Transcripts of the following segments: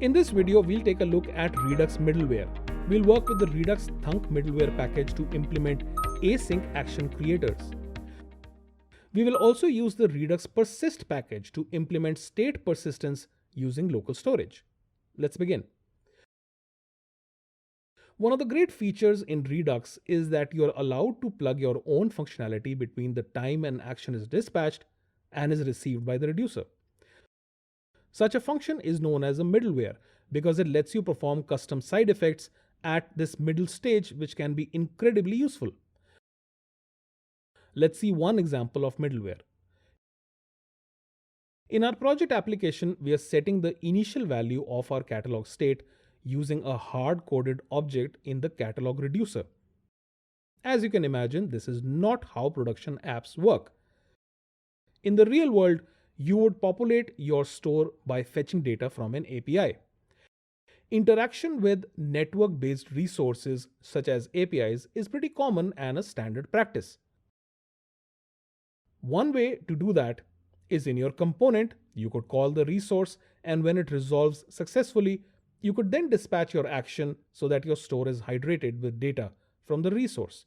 In this video, we'll take a look at Redux middleware. We'll work with the Redux Thunk middleware package to implement async action creators. We will also use the Redux persist package to implement state persistence using local storage. Let's begin. One of the great features in Redux is that you're allowed to plug your own functionality between the time an action is dispatched and is received by the reducer. Such a function is known as a middleware because it lets you perform custom side effects at this middle stage, which can be incredibly useful. Let's see one example of middleware. In our project application, we are setting the initial value of our catalog state using a hard-coded object in the catalog reducer. As you can imagine, this is not how production apps work. In the real world, you would populate your store by fetching data from an API. Interaction with network-based resources such as APIs is pretty common and a standard practice. One way to do that is in your component. You could call the resource, and when it resolves successfully, you could then dispatch your action so that your store is hydrated with data from the resource.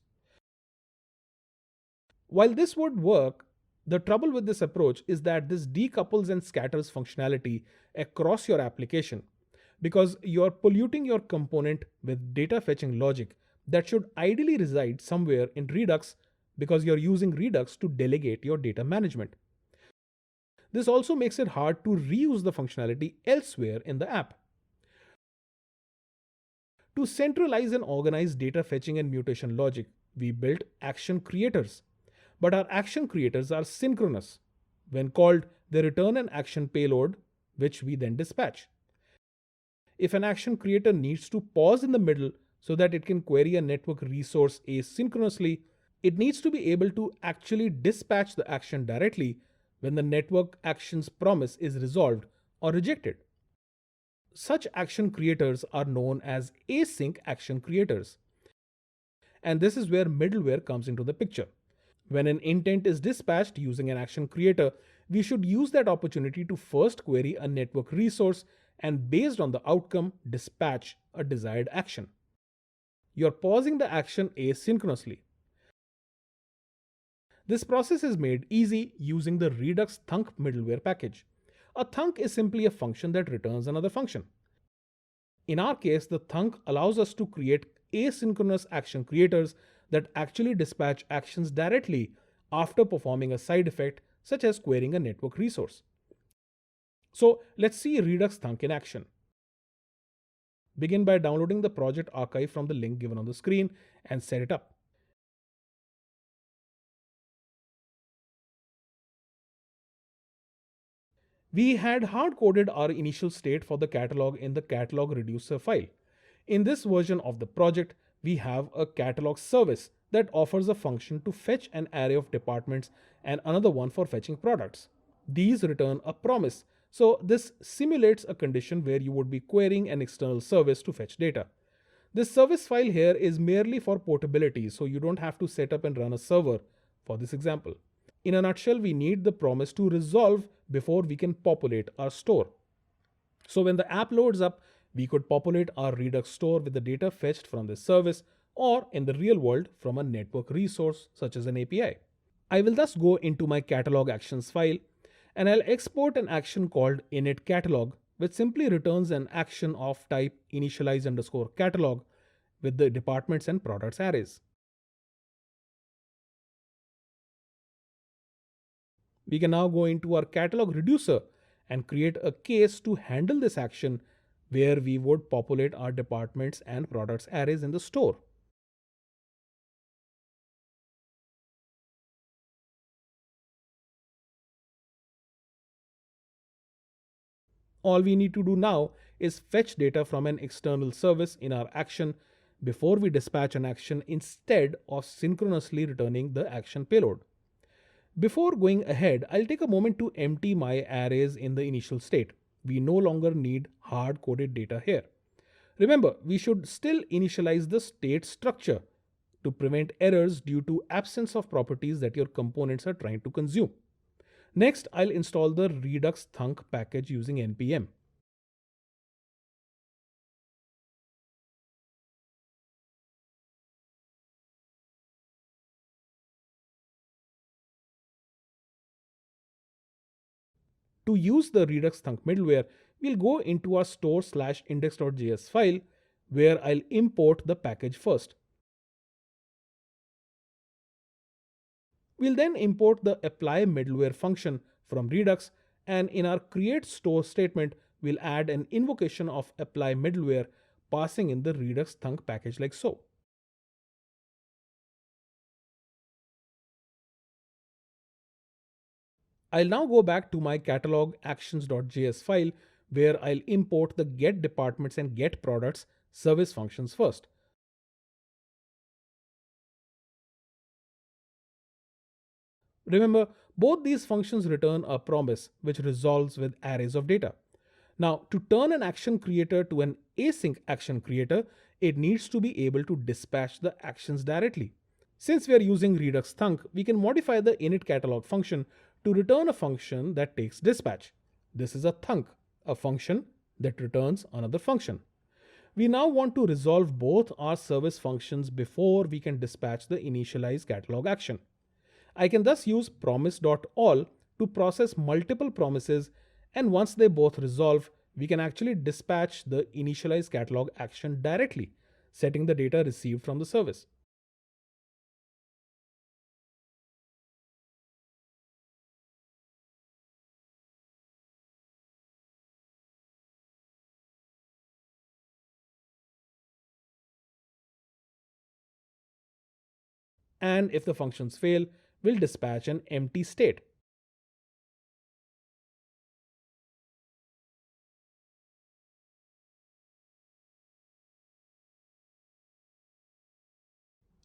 While this would work, the trouble with this approach is that this decouples and scatters functionality across your application because you're polluting your component with data fetching logic that should ideally reside somewhere in Redux because you're using Redux to delegate your data management. This also makes it hard to reuse the functionality elsewhere in the app. To centralize and organize data fetching and mutation logic, we built action creators. But our action creators are synchronous. When called, they return an action payload, which we then dispatch. If an action creator needs to pause in the middle so that it can query a network resource asynchronously, it needs to be able to actually dispatch the action directly when the network action's promise is resolved or rejected. Such action creators are known as async action creators. And this is where middleware comes into the picture. When an intent is dispatched using an action creator, we should use that opportunity to first query a network resource and, based on the outcome, dispatch a desired action. You're pausing the action asynchronously. This process is made easy using the Redux Thunk middleware package. A thunk is simply a function that returns another function. In our case, the thunk allows us to create asynchronous action creators that actually dispatch actions directly after performing a side effect, such as querying a network resource. So let's see Redux Thunk in action. Begin by downloading the project archive from the link given on the screen and set it up. We had hard-coded our initial state for the catalog in the catalog reducer file. In this version of the project, we have a catalog service that offers a function to fetch an array of departments and another one for fetching products. These return a promise, so this simulates a condition where you would be querying an external service to fetch data. This service file here is merely for portability, so you don't have to set up and run a server for this example. In a nutshell, we need the promise to resolve before we can populate our store. So when the app loads up, we could populate our Redux store with the data fetched from this service, or in the real world from a network resource such as an API. I will thus go into my catalog actions file and I'll export an action called initCatalog, which simply returns an action of type initialize_catalog with the departments and products arrays. We can now go into our catalog reducer and create a case to handle this action where we would populate our departments and products arrays in the store. All we need to do now is fetch data from an external service in our action before we dispatch an action instead of synchronously returning the action payload. Before going ahead, I'll take a moment to empty my arrays in the initial state. We no longer need hard-coded data here. Remember, we should still initialize the state structure to prevent errors due to absence of properties that your components are trying to consume. Next, I'll install the Redux Thunk package using npm. To use the Redux Thunk middleware, we'll go into our store/index.js file where I'll import the package first. We'll then import the apply middleware function from Redux, and in our create store statement, we'll add an invocation of apply middleware passing in the Redux Thunk package like so. I'll now go back to my catalog actions.js file where I'll import the get departments and get products service functions first. Remember, both these functions return a promise which resolves with arrays of data. Now, to turn an action creator to an async action creator, it needs to be able to dispatch the actions directly. Since we are using Redux Thunk, we can modify the init catalog function to return a function that takes dispatch. This is a thunk, a function that returns another function. We now want to resolve both our service functions before we can dispatch the initialize catalog action. I can thus use promise.all to process multiple promises, and once they both resolve, we can actually dispatch the initialize catalog action directly, setting the data received from the service. And if the functions fail, we'll dispatch an empty state.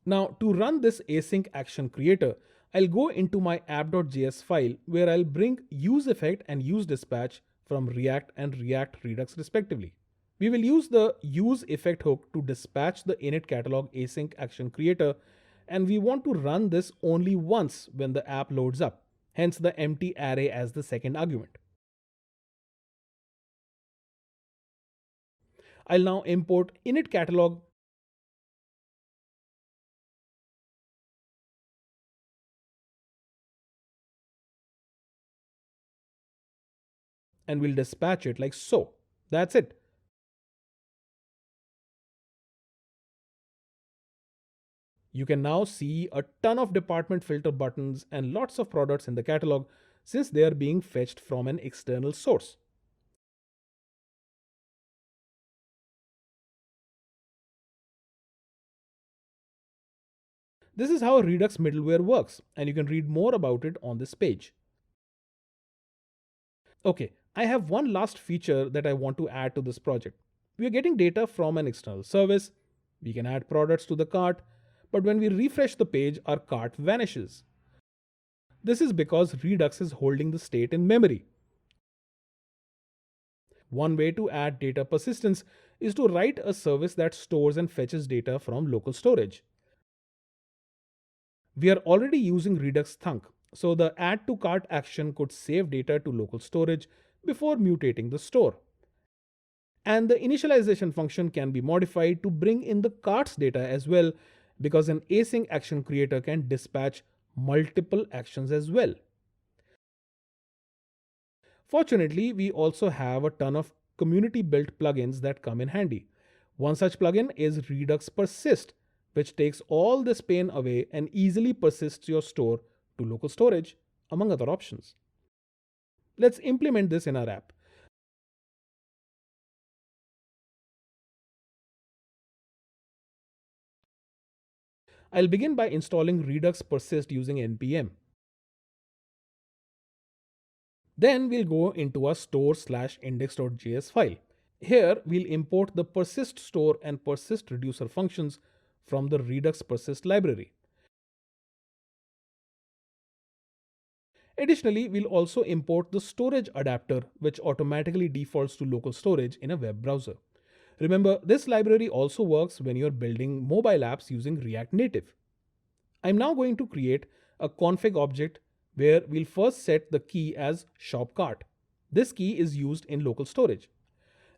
Now, to run this async action creator, I'll go into my app.js file where I'll bring useEffect and useDispatch from React and React Redux respectively. We will use the useEffect hook to dispatch the init catalog async action creator, and we want to run this only once when the app loads up, hence the empty array as the second argument. I'll now import init catalog and we'll dispatch it like so. That's it. You can now see a ton of department filter buttons and lots of products in the catalog since they are being fetched from an external source. This is how Redux middleware works, and you can read more about it on this page. Okay, I have one last feature that I want to add to this project. We are getting data from an external service, we can add products to the cart, but when we refresh the page, our cart vanishes. This is because Redux is holding the state in memory. One way to add data persistence is to write a service that stores and fetches data from local storage. We are already using Redux Thunk, so the add to cart action could save data to local storage before mutating the store. And the initialization function can be modified to bring in the cart's data as well, because an async action creator can dispatch multiple actions as well. Fortunately, we also have a ton of community built plugins that come in handy. One such plugin is Redux Persist, which takes all this pain away and easily persists your store to local storage, among other options. Let's implement this in our app. I'll begin by installing Redux Persist using npm. Then we'll go into our store/index.js file. Here we'll import the persist store and persist reducer functions from the Redux Persist library. Additionally, we'll also import the storage adapter, which automatically defaults to local storage in a web browser. Remember, this library also works when you're building mobile apps using React Native. I'm now going to create a config object where we'll first set the key as shop cart. This key is used in local storage.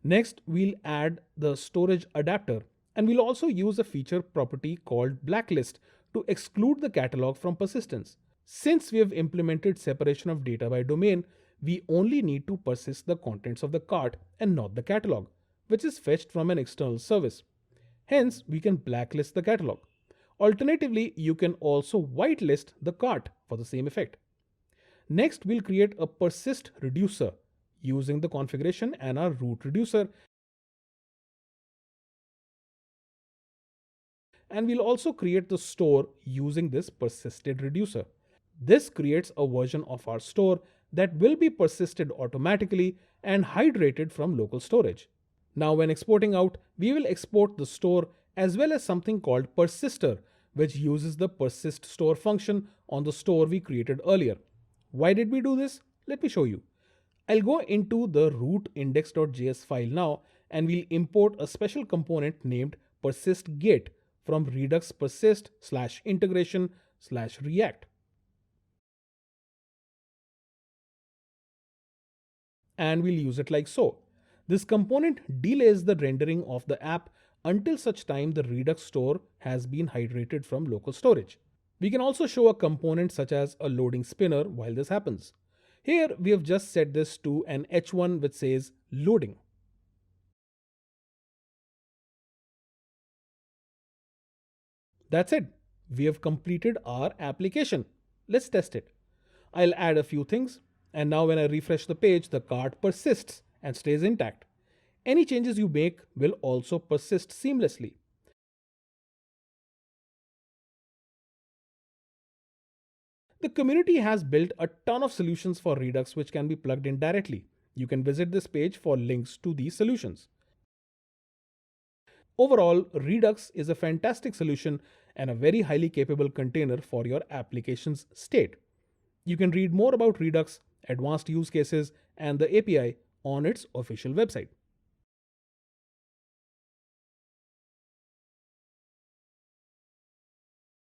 Next, we'll add the storage adapter, and we'll also use a feature property called blacklist to exclude the catalog from persistence. Since we have implemented separation of data by domain, we only need to persist the contents of the cart and not the catalog, which is fetched from an external service. Hence, we can blacklist the catalog. Alternatively, you can also whitelist the cart for the same effect. Next, we'll create a persist reducer using the configuration and our root reducer. And we'll also create the store using this persisted reducer. This creates a version of our store that will be persisted automatically and hydrated from local storage. Now, when exporting out, we will export the store as well as something called persister, which uses the persist store function on the store we created earlier. Why did we do this? Let me show you. I'll go into the root index.js file now and we'll import a special component named persistGate from redux persist /integration /react. And we'll use it like so. This component delays the rendering of the app until such time the Redux store has been hydrated from local storage. We can also show a component such as a loading spinner while this happens. Here we have just set this to an h1 which says loading. That's it. We have completed our application. Let's test it. I'll add a few things, and now when I refresh the page, the cart persists and stays intact. Any changes you make will also persist seamlessly. The community has built a ton of solutions for Redux which can be plugged in directly. You can visit this page for links to these solutions. Overall, Redux is a fantastic solution and a very highly capable container for your application's state. You can read more about Redux, advanced use cases, and the API on its official website.